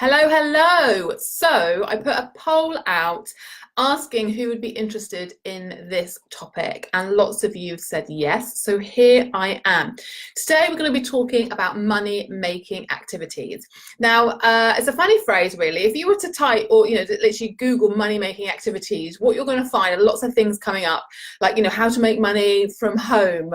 Hello, hello. So I put a poll out asking who would be interested in this topic, and lots of you have said yes. So here I am. Today we're going to be talking about money making activities. Now, it's a funny phrase, really. If you were to type or literally Google money making activities, what you're going to find are lots of things coming up, like how to make money from home.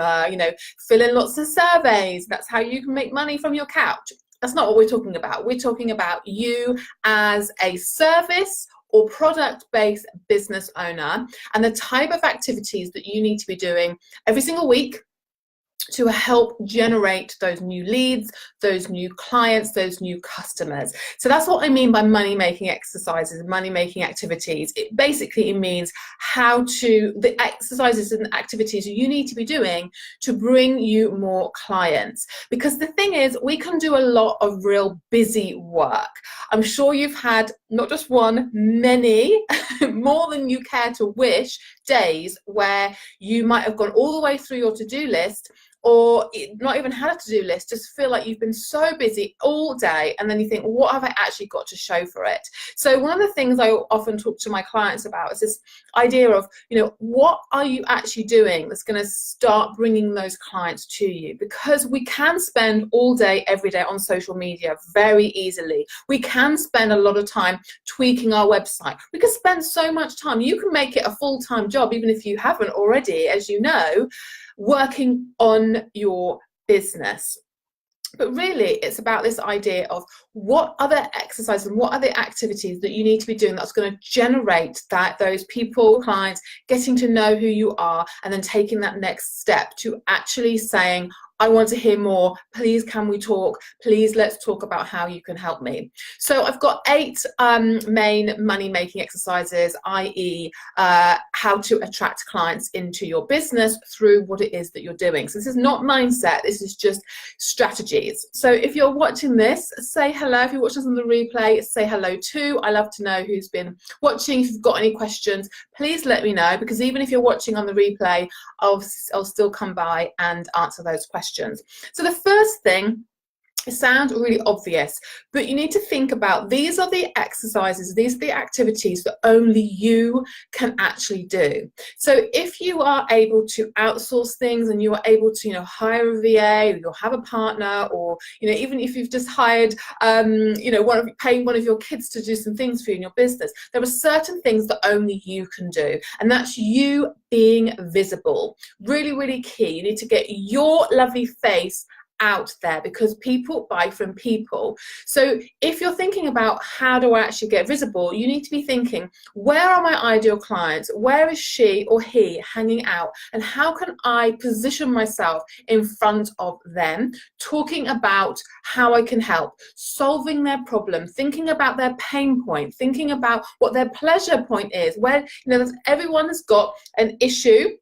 Fill in lots of surveys. That's how you can make money from your couch. That's not what we're talking about. We're talking about you as a service or product-based business owner and the type of activities that you need to be doing every single week to help generate those new leads, those new clients, those new customers. So that's what I mean by money-making exercises, money-making activities. It basically means the exercises and activities you need to be doing to bring you more clients. Because the thing is, we can do a lot of real busy work. I'm sure you've had not just one, many, more than you care to wish, days where you might have gone all the way through your to-do list, or not even had a to-do list, just feel like you've been so busy all day, and then you think, what have I actually got to show for it? So one of the things I often talk to my clients about is this idea of, what are you actually doing that's going to start bringing those clients to you? Because we can spend all day, every day on social media very easily. We can spend a lot of time tweaking our website. We can spend so much time. You can make it a full-time job, even if you haven't already, as you know, working on your business. But really, it's about this idea of what other exercises and what other activities that you need to be doing that's going to generate those people, clients, getting to know who you are, and then taking that next step to actually saying, I want to hear more. Please, can we talk? Please, let's talk about how you can help me. So I've got 8 main money-making exercises, i.e. How to attract clients into your business through what it is that you're doing. So this is not mindset, this is just strategies. So if you're watching this, say hello. If you're watching this on the replay, say hello too. I love to know who's been watching. If you've got any questions, please let me know, because even if you're watching on the replay, I'll still come by and answer those questions. So the first thing, it sounds really obvious, but you need to think about, these are the exercises, these are the activities that only you can actually do. So if you are able to outsource things and you are able to hire a VA, or you'll have a partner, or even if you've just hired paying one of your kids to do some things for you in your business, there are certain things that only you can do, and that's you being visible. Really, really key. You need to get your lovely face out there, because people buy from people. So if you're thinking about how do I actually get visible, you need to be thinking, where are my ideal clients? Where is she or he hanging out? And how can I position myself in front of them, talking about how I can help, solving their problem, thinking about their pain point, thinking about what their pleasure point is, where everyone has got an issue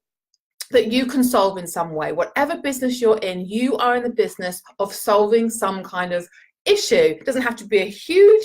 that you can solve in some way. Whatever business you're in, you are in the business of solving some kind of issue. It doesn't have to be a huge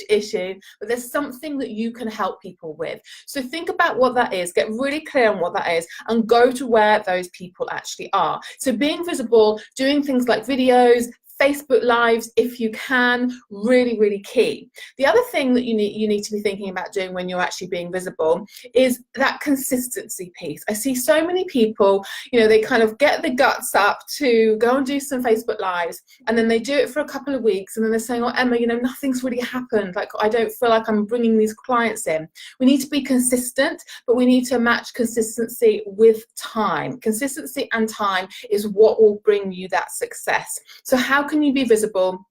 issue, but there's something that you can help people with. So think about what that is, get really clear on what that is, and go to where those people actually are. So being visible, doing things like videos, Facebook Lives, if you can, really, really key. The other thing that you need to be thinking about doing when you're actually being visible is that consistency piece. I see so many people, they kind of get the guts up to go and do some Facebook Lives, and then they do it for a couple of weeks, and then they're saying, oh, Emma, nothing's really happened. Like, I don't feel like I'm bringing these clients in. We need to be consistent, but we need to match consistency with time. Consistency and time is what will bring you that success. So how can you be visible?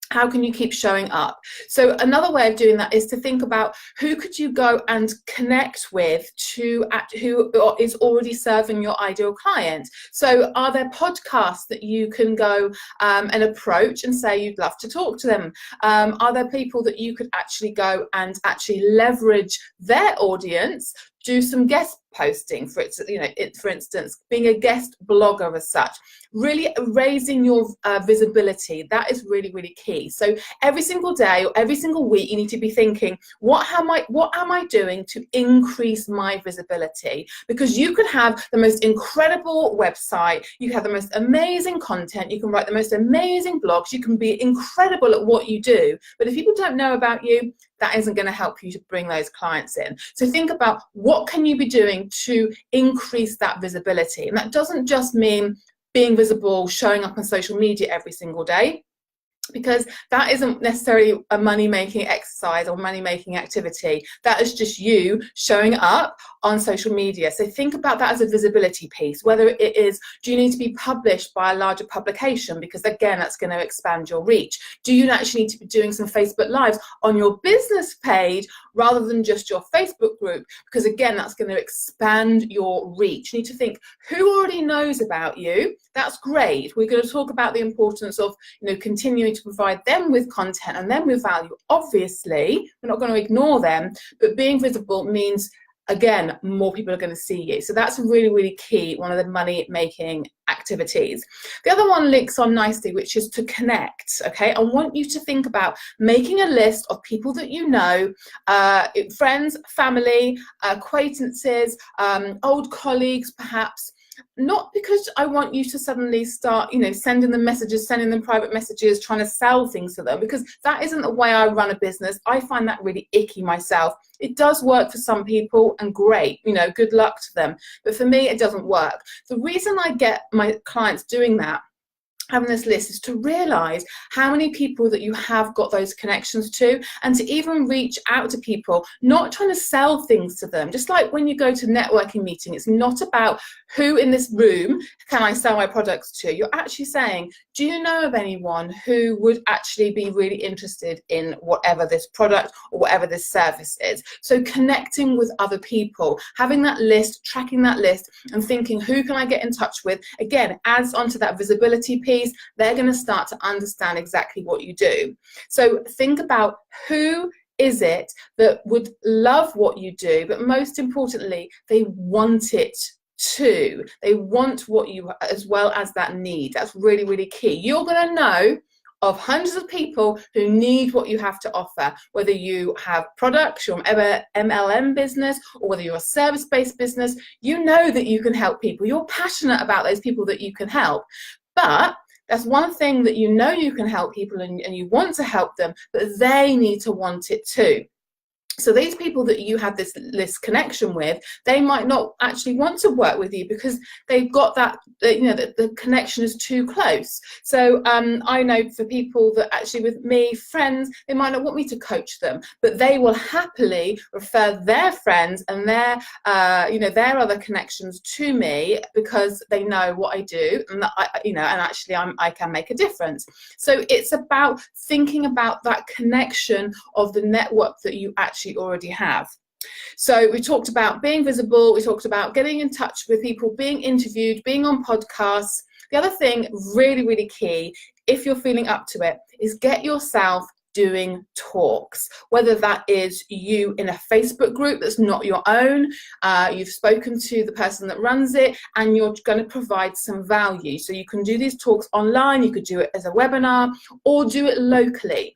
How can you keep showing up? So another way of doing that is to think about, who could you go and connect with who is already serving your ideal client. So are there podcasts that you can go and approach and say you'd love to talk to them? Are there people that you could actually go and actually leverage their audience do some guest posting, for instance, being a guest blogger as such, really raising your visibility. That is really, really key. So every single day or every single week, you need to be thinking, what am I doing to increase my visibility? Because you could have the most incredible website, you have the most amazing content, you can write the most amazing blogs, you can be incredible at what you do, but if people don't know about you, that isn't going to help you to bring those clients in. So think about what can you be doing to increase that visibility. And that doesn't just mean being visible, showing up on social media every single day, because that isn't necessarily a money-making exercise or money-making activity. That is just you showing up on social media. So think about that as a visibility piece, whether it is, do you need to be published by a larger publication? Because again, that's going to expand your reach. Do you actually need to be doing some Facebook Lives on your business page rather than just your Facebook group? Because again, that's going to expand your reach. You need to think, who already knows about you? That's great. We're going to talk about the importance of, continuing to provide them with content and them with value. Obviously, we're not going to ignore them, but being visible means, again, more people are going to see you. So that's really, really key, one of the money-making activities. The other one links on nicely, which is to connect, okay? I want you to think about making a list of people that you know, friends, family, acquaintances, old colleagues, perhaps. Not because I want you to suddenly start, sending them messages, sending them private messages, trying to sell things to them, because that isn't the way I run a business. I find that really icky myself. It does work for some people, and great, good luck to them. But for me, it doesn't work. The reason I get my clients doing that, having this list, is to realize how many people that you have got those connections to, and to even reach out to people, not trying to sell things to them. Just like when you go to networking meeting, it's not about who in this room can I sell my products to. You're actually saying, do you know of anyone who would actually be really interested in whatever this product or whatever this service is? So connecting with other people, having that list, tracking that list, and thinking, who can I get in touch with? Again, adds onto that visibility piece. They're going to start to understand exactly what you do. So think about, who is it that would love what you do, but most importantly, they want it too. They want what you, as well as that need. That's really, really key. You're going to know of hundreds of people who need what you have to offer, whether you have products, your MLM business, or whether you're a service-based business. You know that you can help people. You're passionate about those people that you can help. But that's one thing, that you can help people and you want to help them, but they need to want it too. So these people that you have this connection with, they might not actually want to work with you because they've got that, the connection is too close. So I know for people that actually, with me, friends, they might not want me to coach them, but they will happily refer their friends and their other connections to me, because they know what I do, and that I can make a difference. So it's about thinking about that connection of the network that you actually already have. So we talked about being visible, we talked about getting in touch with people, being interviewed, being on podcasts. The other thing, really, really key, if you're feeling up to it, is get yourself doing talks, whether that is you in a Facebook group that's not your own, you've spoken to the person that runs it, and you're going to provide some value. So you can do these talks online, you could do it as a webinar, or do it locally.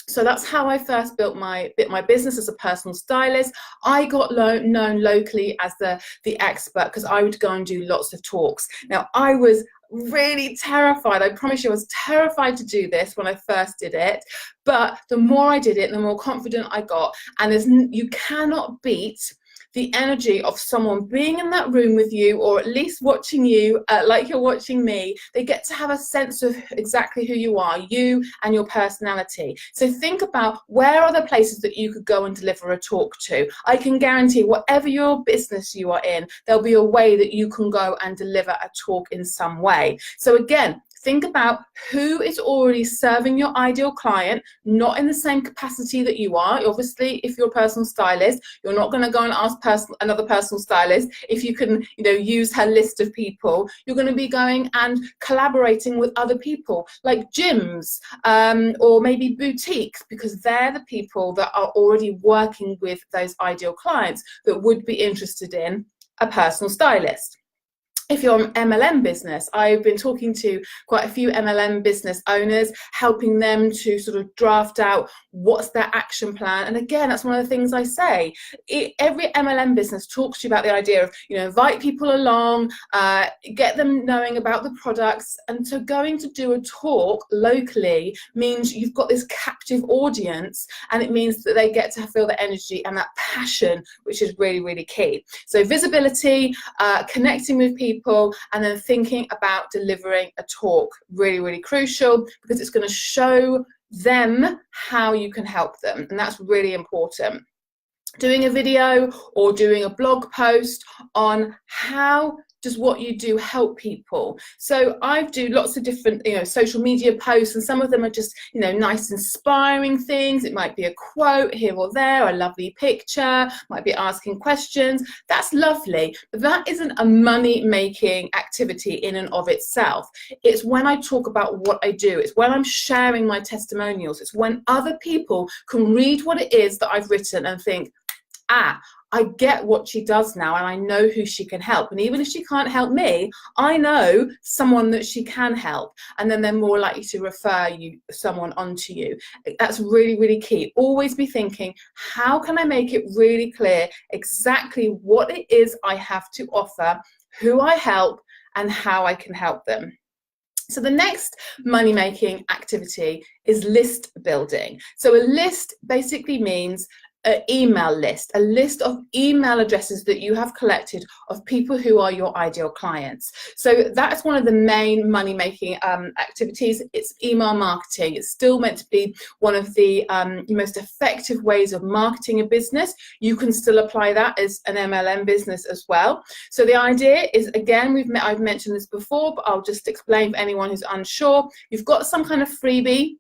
So that's how I first built my business as a personal stylist. I got known locally as the expert, because I would go and do lots of talks. Now, I was really terrified. I promise you, I was terrified to do this when I first did it. But the more I did it, the more confident I got. And you cannot beat the energy of someone being in that room with you, or at least watching you like you're watching me. They get to have a sense of exactly who you are, you and your personality. So think about, where are the places that you could go and deliver a talk to? I can guarantee, whatever your business you are in, there'll be a way that you can go and deliver a talk in some way. So again, think about who is already serving your ideal client, not in the same capacity that you are. Obviously, if you're a personal stylist, you're not going to go and ask another personal stylist if you can, use her list of people. You're going to be going and collaborating with other people like gyms or maybe boutiques, because they're the people that are already working with those ideal clients that would be interested in a personal stylist. If you're an MLM business, I've been talking to quite a few MLM business owners, helping them to sort of draft out what's their action plan. And again, that's one of the things I say. Every MLM business talks to you about the idea of, invite people along, get them knowing about the products. And so going to do a talk locally means you've got this captive audience, and it means that they get to feel the energy and that passion, which is really, really key. So visibility, connecting with people, and then thinking about delivering a talk, really, really crucial, because it's going to show them how you can help them, and that's really important. Doing a video or doing a blog post on how does what you do help people. So I do lots of different, social media posts, and some of them are just, nice, inspiring things. It might be a quote here or there, a lovely picture, might be asking questions. That's lovely, but that isn't a money-making activity in and of itself. It's when I talk about what I do. It's when I'm sharing my testimonials. It's when other people can read what it is that I've written and think, I get what she does now, and I know who she can help. And even if she can't help me, I know someone that she can help. And then they're more likely to refer someone onto you. That's really, really key. Always be thinking, how can I make it really clear exactly what it is I have to offer, who I help, and how I can help them. So the next money-making activity is list building. So a list basically means an email list, a list of email addresses that you have collected of people who are your ideal clients. So that's one of the main money-making activities. It's email marketing. It's still meant to be one of the most effective ways of marketing a business. You can still apply that as an MLM business as well. So the idea is, again, I've mentioned this before, but I'll just explain for anyone who's unsure. You've got some kind of freebie,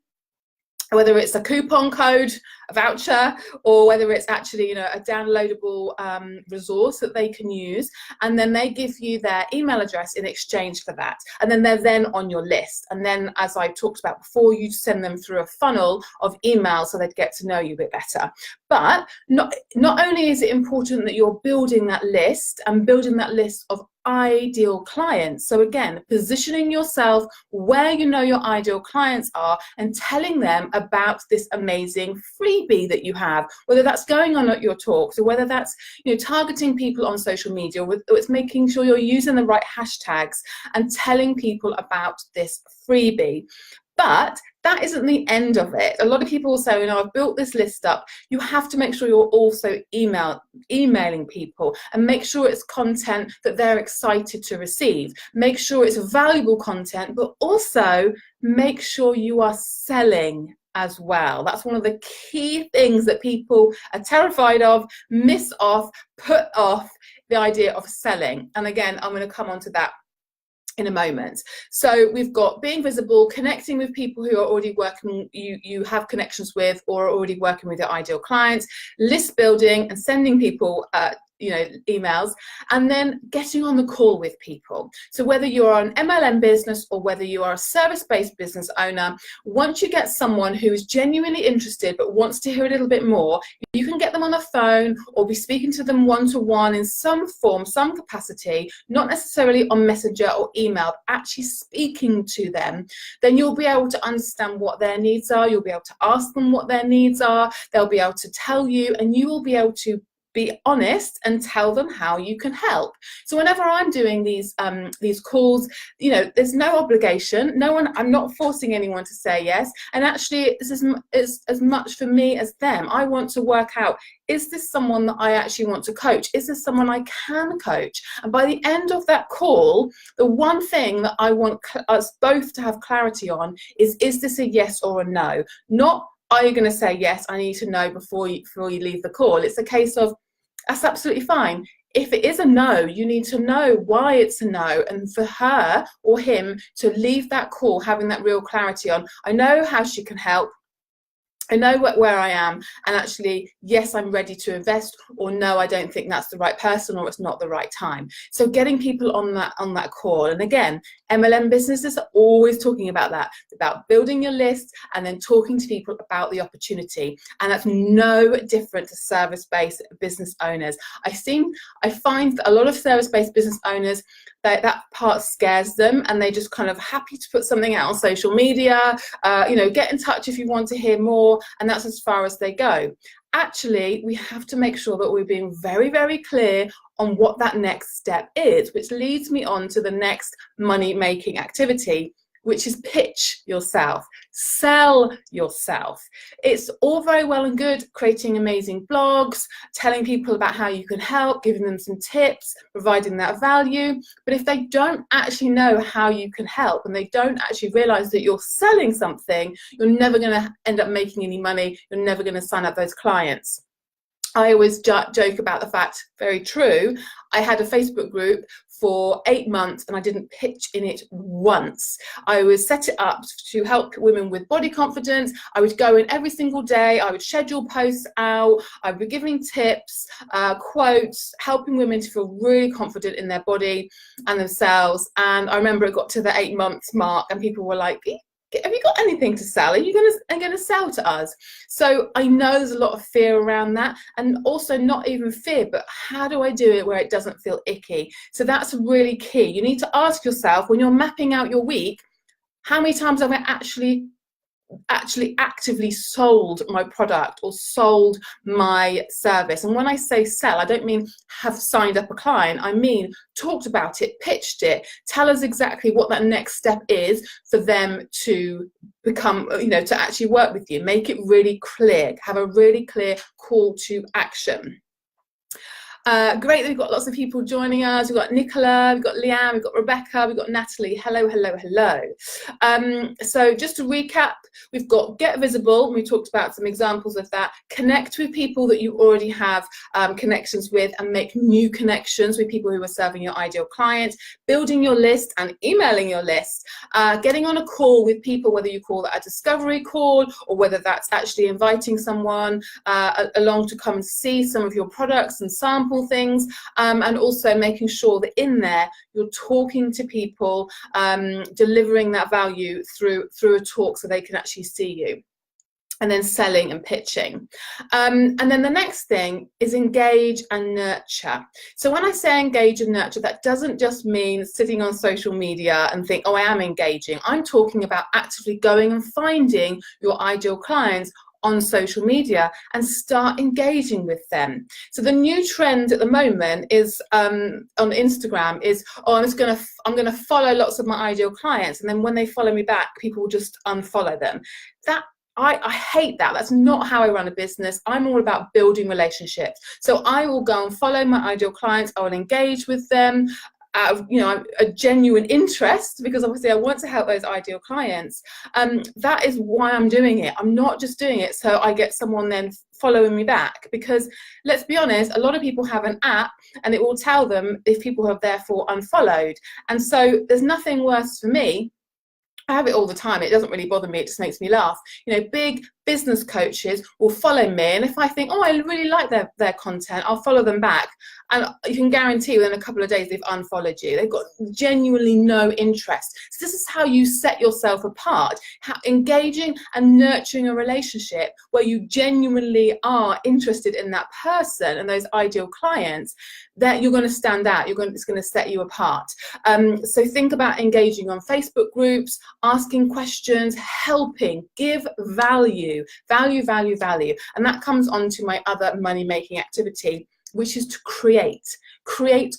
whether it's a coupon code, a voucher, or whether it's actually, a downloadable resource that they can use, and then they give you their email address in exchange for that, and then they're then on your list. And then, as I talked about before, you send them through a funnel of emails so they'd get to know you a bit better. But not only is it important that you're building that list and building that list of ideal clients. So again, positioning yourself where you know your ideal clients are and telling them about this amazing freebie that you have, whether that's going on at your talks, or whether that's targeting people on social media, or it's making sure you're using the right hashtags and telling people about this freebie. But that isn't the end of it. A lot of people will say, I've built this list up. You have to make sure you're also emailing people, and make sure it's content that they're excited to receive. Make sure it's valuable content, but also make sure you are selling as well. That's one of the key things that people are terrified of, miss off, put off, the idea of selling. And again, I'm going to come on to that in a moment. So we've got being visible, connecting with people who are already working, you have connections with, or are already working with your ideal clients, list building and sending people emails, and then getting on the call with people. So whether you're an MLM business or whether you are a service-based business owner, once you get someone who is genuinely interested but wants to hear a little bit more, you can get them on the phone or be speaking to them one-to-one in some form, some capacity, not necessarily on Messenger or email, but actually speaking to them. Then you'll be able to understand what their needs are. You'll be able to ask them what their needs are. They'll be able to tell you, and you will be able to be honest and tell them how you can help. So whenever I'm doing these calls, there's no obligation. I'm not forcing anyone to say yes. And actually, this is as much for me as them. I want to work out, is this someone that I actually want to coach? Is this someone I can coach? And by the end of that call, the one thing that I want us both to have clarity on is this a yes or a no? Not, are you going to say yes? I need to know before you leave the call. It's a case of, that's absolutely fine. if it is a no, you need to know why it's a no, and for her or him to leave that call having that real clarity on, I know how she can help, I know where I am, and actually, yes, I'm ready to invest, or no, I don't think that's the right person, or it's not the right time. So getting people on that call. And again, MLM businesses are always talking about that, about building your list and then talking to people about the opportunity. And that's no different to service-based business owners. I find that a lot of service-based business owners, that part scares them, and they just kind of happy to put something out on social media, get in touch if you want to hear more, and that's as far as they go. Actually, we have to make sure that we're being very, very clear on what that next step is, which leads me on to the next money-making activity, which is pitch yourself, sell yourself. It's all very well and good creating amazing blogs, telling people about how you can help, giving them some tips, providing that value. But if they don't actually know how you can help, and they don't actually realize that you're selling something, you're never going to end up making any money. You're never going to sign up those clients. I always joke about the fact, very true, I had a Facebook group for 8 months and I didn't pitch in it once. I would set it up to help women with body confidence. I would go in every single day. I would schedule posts out. I would be giving tips, quotes, helping women to feel really confident in their body and themselves. And I remember it got to the 8 months mark and people were like, have you got anything to sell? Are you going to sell to us? So I know there's a lot of fear around that, and also not even fear, but how do I do it where it doesn't feel icky? So that's really key. You need to ask yourself, when you're mapping out your week, how many times have I actually actively sold my product or sold my service? And when I say sell, I don't mean have signed up a client. I mean talked about it, pitched it, tell us exactly what that next step is for them to become, to actually work with you. Make it really clear, have a really clear call to action. Great that we've got lots of people joining us. We've got Nicola, we've got Leanne, we've got Rebecca, we've got Natalie. Hello, hello, hello. So just to recap, we've got Get Visible. We talked about some examples of that. Connect with people that you already have connections with, and make new connections with people who are serving your ideal client. Building your list and emailing your list. Getting on a call with people, whether you call that a discovery call or whether that's actually inviting someone along to come and see some of your products and sample things, and also making sure that in there you're talking to people, delivering that value through a talk so they can actually see you. And then selling and pitching. And then the next thing is engage and nurture. So when I say engage and nurture, that doesn't just mean sitting on social media and think, oh, I am engaging. I'm talking about actively going and finding your ideal clients on social media and start engaging with them. So the new trend at the moment is on Instagram is, oh, I'm gonna follow lots of my ideal clients, and then when they follow me back, people will just unfollow them. I hate that. That's not how I run a business. I'm all about building relationships. So I will go and follow my ideal clients. I will engage with them out of a genuine interest, because obviously I want to help those ideal clients. That is why I'm doing it. I'm not just doing it so I get someone then following me back, because let's be honest, a lot of people have an app and it will tell them if people have therefore unfollowed. And so there's nothing worse for me. I have it all the time. It doesn't really bother me. It just makes me laugh. Big business coaches will follow me, and if I think, oh, I really like their content, I'll follow them back. And you can guarantee within a couple of days they've unfollowed you. They've got genuinely no interest. So this is how you set yourself apart. Engaging and nurturing a relationship where you genuinely are interested in that person and those ideal clients, that you're going to stand out. It's going to set you apart. So think about engaging on Facebook groups, asking questions, helping, give value. Value. And that comes on to my other money-making activity, which is to create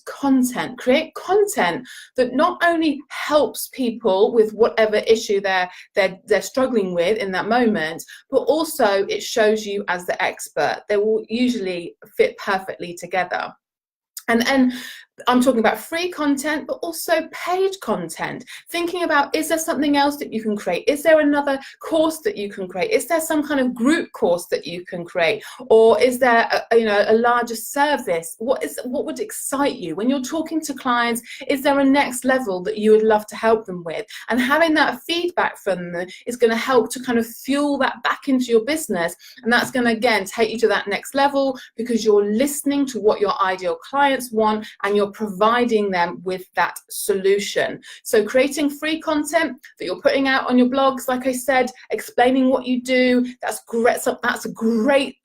content that not only helps people with whatever issue they're struggling with in that moment, but also it shows you as the expert. They will usually fit perfectly together. And I'm talking about free content, but also paid content. Thinking about, is there something else that you can create? Is there another course that you can create? Is there some kind of group course that you can create? Or is there a larger service? What would excite you? When you're talking to clients, is there a next level that you would love to help them with? And having that feedback from them is going to help to kind of fuel that back into your business. And that's going to, again, take you to that next level, because you're listening to what your ideal clients want and you're providing them with that solution. So creating free content that you're putting out on your blogs, like I said, explaining what you do, that's great. So that's a great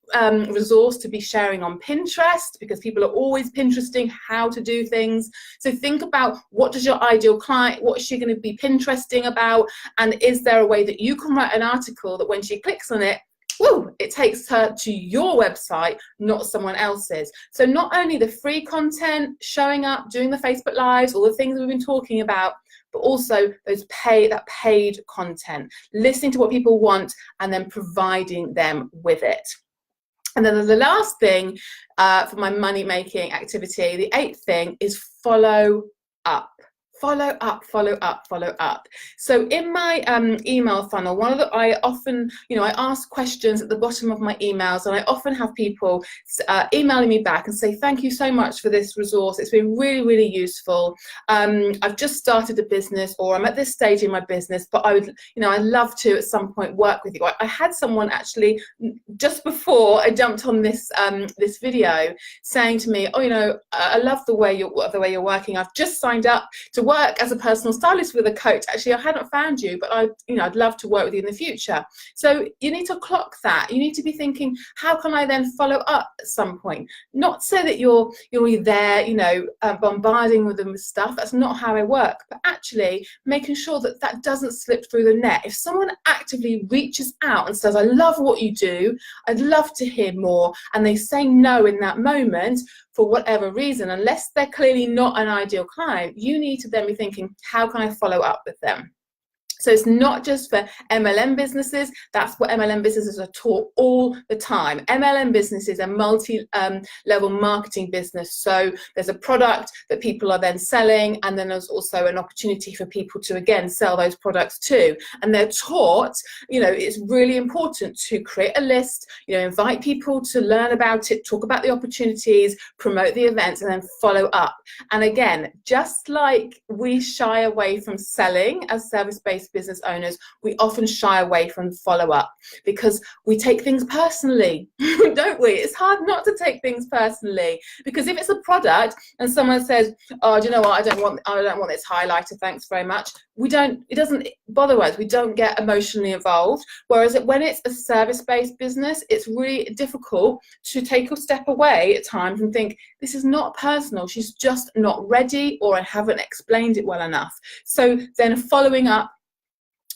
resource to be sharing on Pinterest, because people are always Pinteresting how to do things. So think about, what does your ideal client, what is she going to be Pinteresting about, and is there a way that you can write an article that when she clicks on it, woo, it takes her to your website, not someone else's. So not only the free content, showing up, doing the Facebook Lives, all the things we've been talking about, but also that paid content, listening to what people want and then providing them with it. And then the last thing for my money-making activity, the 8th thing, is follow up. Follow up, follow up, follow up. So in my email funnel, I often, I ask questions at the bottom of my emails, and I often have people emailing me back and say, thank you so much for this resource. It's been really, really useful. I've just started a business, or I'm at this stage in my business, but I would, I'd love to at some point work with you. I had someone actually just before I jumped on this this video saying to me, oh, I love the way you're working. I've just signed up to work as a personal stylist with a coach. Actually, I hadn't found you, but I'd love to work with you in the future. So you need to clock that. You need to be thinking, how can I then follow up at some point? Not so that you're there, bombarding with them with stuff. That's not how I work. But actually making sure that that doesn't slip through the net. If someone actively reaches out and says, I love what you do, I'd love to hear more, and they say no in that moment, for whatever reason, unless they're clearly not an ideal client, you need to then be thinking, how can I follow up with them? So it's not just for MLM businesses. That's what MLM businesses are taught all the time. MLM business is a multi-level marketing business. So there's a product that people are then selling, and then there's also an opportunity for people to, again, sell those products too. And they're taught, it's really important to create a list, invite people to learn about it, talk about the opportunities, promote the events, and then follow up. And again, just like we shy away from selling as service-based business owners, we often shy away from follow-up because we take things personally, don't we? It's hard not to take things personally, because if it's a product and someone says, oh, do you know what, I don't want this highlighter, thanks very much, it doesn't bother us. We don't get emotionally involved. Whereas when it's a service-based business, it's really difficult to take a step away at times and think, this is not personal, she's just not ready, or I haven't explained it well enough. So then following up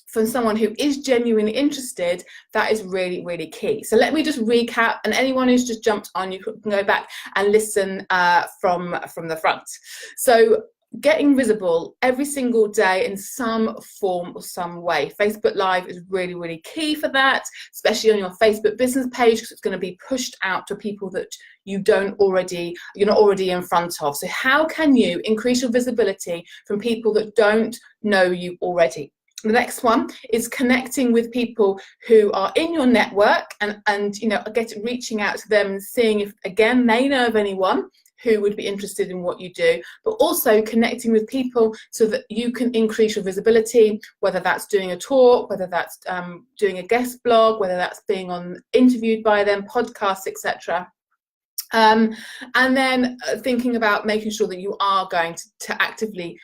from someone who is genuinely interested, that is really, really key. So let me just recap, and anyone who's just jumped on, you can go back and listen from the front. So getting visible every single day in some form or some way. Facebook Live is really, really key for that, especially on your Facebook business page, because it's going to be pushed out to people that you're not already in front of. So how can you increase your visibility from people that don't know you already? The next one is connecting with people who are in your network and reaching out to them and seeing if, again, they know of anyone who would be interested in what you do, but also connecting with people so that you can increase your visibility, whether that's doing a talk, whether that's doing a guest blog, whether that's being interviewed by them, podcasts, etc. And then thinking about making sure that you are going to actively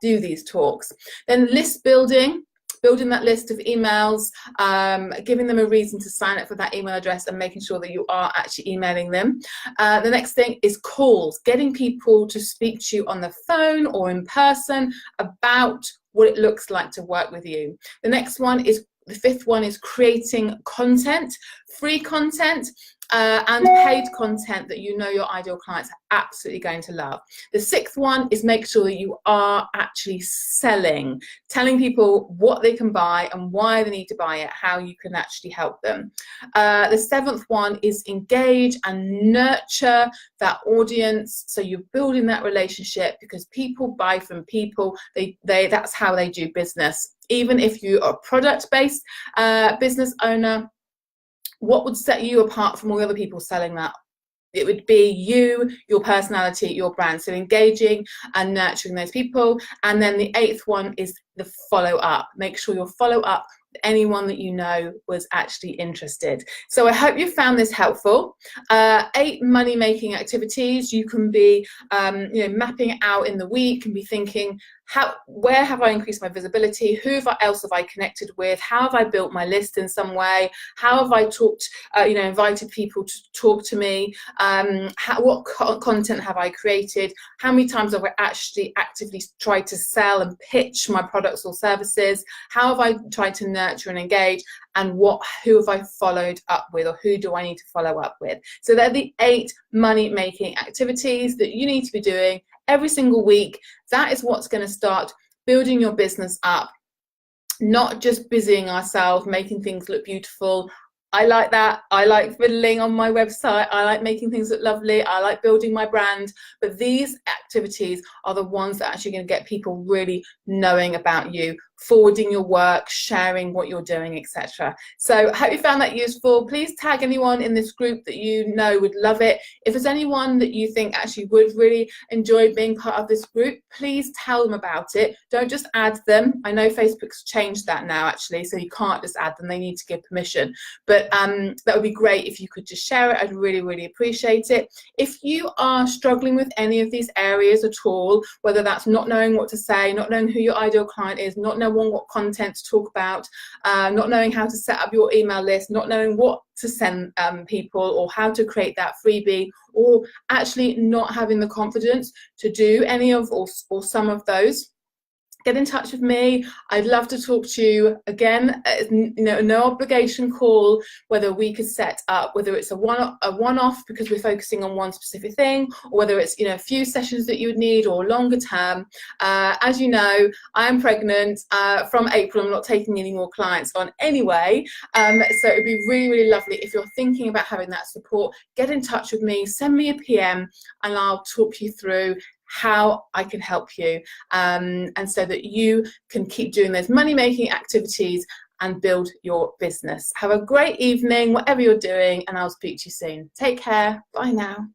do these talks. Then list building that list of emails, giving them a reason to sign up for that email address and making sure that you are actually emailing them. The next thing is calls, getting people to speak to you on the phone or in person about what it looks like to work with you. The 5th one is creating content, free content. and paid content that you know your ideal clients are absolutely going to love. The sixth one is make sure that you are actually selling, telling people what they can buy and why they need to buy it, how you can actually help them. The seventh one is engage and nurture that audience. So you're building that relationship, because people buy from people. That's how they do business. Even if you are a product-based business owner, what would set you apart from all the other people selling that? It would be you, your personality, your brand. So engaging and nurturing those people. And then the eighth one is the follow up. Make sure you follow up with anyone that you know was actually interested. So I hope you found this helpful. 8 money making activities you can be mapping out in the week, and be thinking, where have I increased my visibility? Who else have I connected with? How have I built my list in some way? How have I talked, invited people to talk to me? What content have I created? How many times have I actually actively tried to sell and pitch my products or services? How have I tried to nurture and engage? And who have I followed up with, or who do I need to follow up with? So they're the 8 money making activities that you need to be doing every single week. That is what's going to start building your business up, not just busying ourselves, making things look beautiful. I like that. I like fiddling on my website. I like making things look lovely. I like building my brand. But these activities are the ones that are actually going to get people really knowing about you, forwarding your work, sharing what you're doing, etc. So I hope you found that useful. Please tag anyone in this group that you know would love it. If there's anyone that you think actually would really enjoy being part of this group, please tell them about it. Don't just add them. I know Facebook's changed that now, actually, so you can't just add them. They need to give permission. But that would be great if you could just share it. I'd really, really appreciate it. If you are struggling with any of these areas at all, whether that's not knowing what to say, not knowing who your ideal client is, not knowing what content to talk about, not knowing how to set up your email list, not knowing what to send people, or how to create that freebie, or actually not having the confidence to do any of or some of those, get in touch with me. I'd love to talk to you. Again, no obligation call, whether we could set up, whether it's a one-off because we're focusing on one specific thing, or whether it's a few sessions that you would need, or longer term. As you know, I am pregnant. From April, I'm not taking any more clients on anyway. So it'd be really, really lovely if you're thinking about having that support. Get in touch with me, send me a PM, and I'll talk you through how I can help you, and so that you can keep doing those money-making activities and build your business. Have a great evening, whatever you're doing, and I'll speak to you soon. Take care. Bye now.